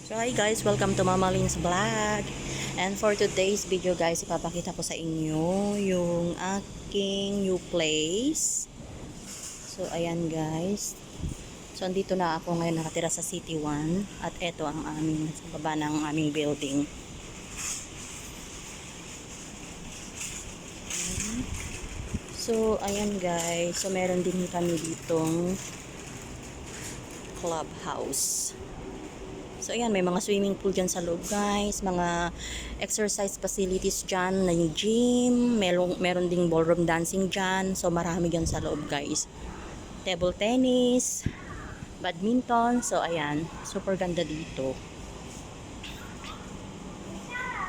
So hi guys, welcome to Mama Lynn's Vlog. And for today's video guys, ipapakita ko sa inyo yung aking new place. So ayan guys. So andito na ako ngayon nakatira sa City 1 at eto ang aming sa baba ng aming building. So ayan guys, so meron din kami ditong clubhouse. So ayan, may mga swimming pool dyan sa loob guys, mga exercise facilities dyan, na yung gym, meron ding ballroom dancing dyan, so marami dyan sa loob guys. Table tennis, badminton, so ayan, super ganda dito.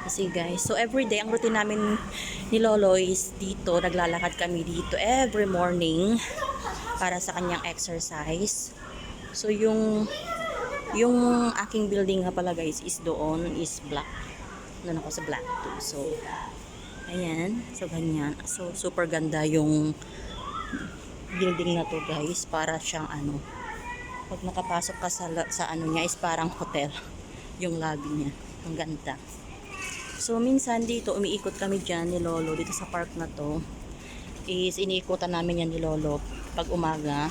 Kasi guys, so everyday, ang routine namin ni Lolo is dito, naglalakad kami dito every morning para sa kanyang exercise. So yung aking building nga pala guys is doon is black. Doon ako sa black too. So ayan, so ganyan. So super ganda yung building na to guys, para siyang ano, pag nakapasok ka sa ano niya is parang hotel yung lobby niya. Ang ganda. So minsan dito umiikot kami diyan ni Lolo dito sa park na to. Is iniikutan namin yan ni Lolo pag umaga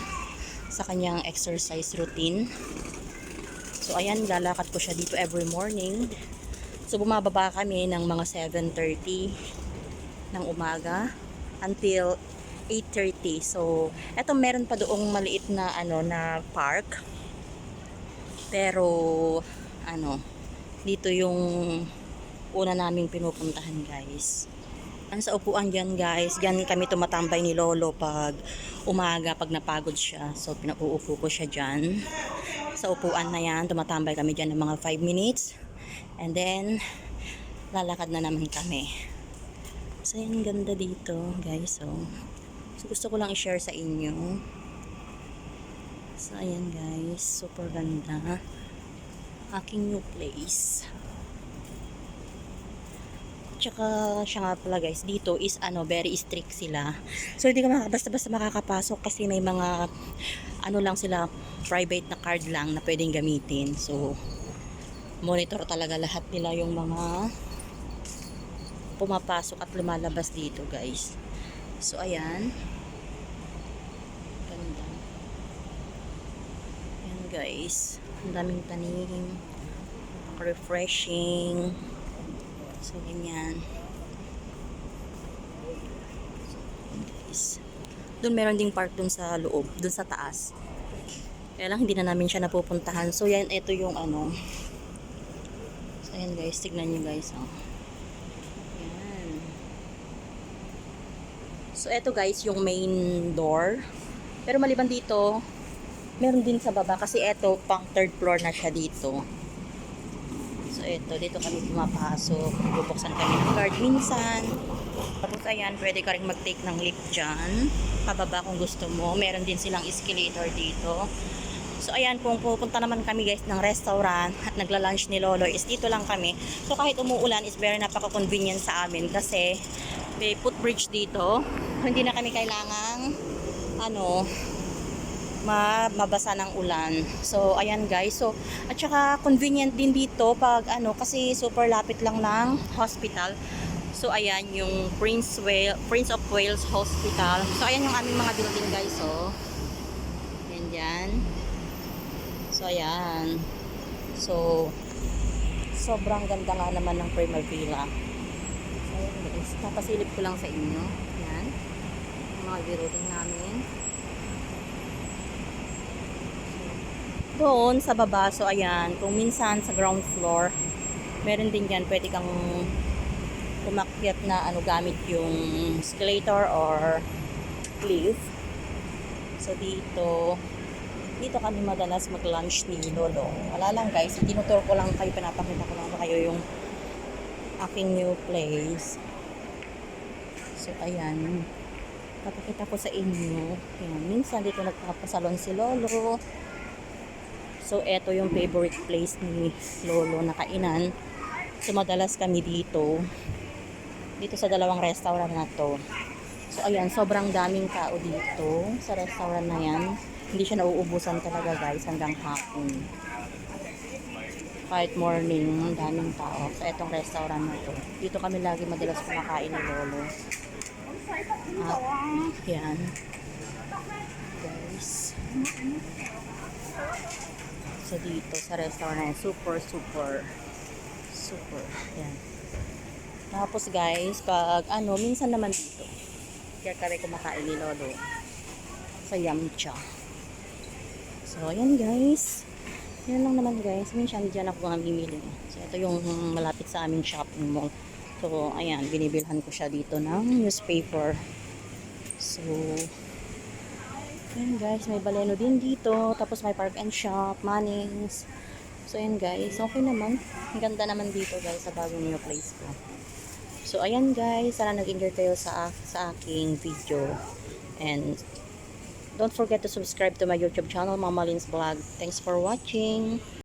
sa kanyang exercise routine. So ayan, lalakad ko siya dito every morning. So bumababa kami ng mga 7:30 ng umaga until 8:30. So eto, meron pa doong maliit na ano na park. Pero ano, dito yung una naming pinupuntahan guys. Sa upuan dyan guys, dyan kami tumatambay ni Lolo pag umaga, pag napagod siya. So pinauupo ko siya dyan sa upuan na yan, tumatambay kami dyan ng mga 5 minutes and then lalakad na naman kami. So yan, ganda dito guys. So gusto ko lang i-share sa inyo. So ayan guys, super ganda aking new place. Tsaka siya nga pala guys, dito is ano, very strict sila. So hindi ka basta-basta makakapasok kasi may mga ano lang sila, private na card lang na pwedeng gamitin. So monitor talaga lahat nila yung mga pumapasok at lumalabas dito guys. So ayan, ganda. Ayan guys, ang daming tanim, refreshing. So ganyan. So, guys, doon meron ding park doon sa loob, doon sa taas. Kaya lang hindi na namin siya napupuntahan. So yan, ito yung ano. So ayan guys, tignan nyo guys. Oh. Yan. So ito guys, yung main door. Pero maliban dito, meron din sa baba kasi ito pang third floor na siya dito. So ito, dito kami pumapasok. Bubuksan kami ng card minsan. Tapos ayan, pwede ka rin mag-take ng lift dyan. Pababa kung gusto mo. Meron din silang escalator dito. So ayan, kung pupunta naman kami guys ng restaurant at nagla-lunch ni Lolo is dito lang kami. So kahit umuulan is very napaka-convenient sa amin kasi may footbridge dito. Hindi na kami kailangang ano, mabasa ng ulan. So ayan guys. So at saka convenient din dito pag ano, kasi super lapit lang ng hospital. So ayan yung Prince of Wales Hospital. So ayan yung aming mga building guys. So ayan dyan. So ayan. So sobrang ganda nga naman ng Primavera. So ayan guys, papasilip ko lang sa inyo. Ayan yung mga building namin. Doon sa baba, so ayan, kung minsan sa ground floor, meron din yan, pwede kang umakyat na ano, gamit yung escalator or lift. So dito kami madalas mag-lunch ni Lolo. Wala lang guys, tinutur ko lang kayo, pinapakita ko lang kayo yung aking new place. So ayan, papakita ko sa inyo. Ayan, minsan dito nagpapasalon si Lolo. So, eto yung favorite place ni Lolo na kainan. So, madalas kami dito sa dalawang restaurant na to. So, ayan, sobrang daming tao dito sa restaurant na yan. Hindi siya nauubusan talaga guys hanggang hapon. Kahit morning, ang daming tao sa etong restaurant na to. Dito kami lagi madalas kumakain ni Lolo. At yan. Guys. So dito sa restaurant, super. Yan. Tapos guys, pag minsan naman dito. Kaya kami kumakain ni Lolo. Sa Yamcha. So ayan guys. Yan lang naman guys. Minsan dyan ako namimili. So ito yung malapit sa aming shopping mall. So ayan, binibilhan ko siya dito ng newspaper. So ayan guys, may Baleno din dito. Tapos may Park and Shop, Mannings. So ayan guys, okay naman. Ang ganda naman dito guys sa bagong new place ko. So ayan guys, sana nag-enjoy kayo sa aking video. And don't forget to subscribe to my YouTube channel, Mama Lynn's Vlog. Thanks for watching.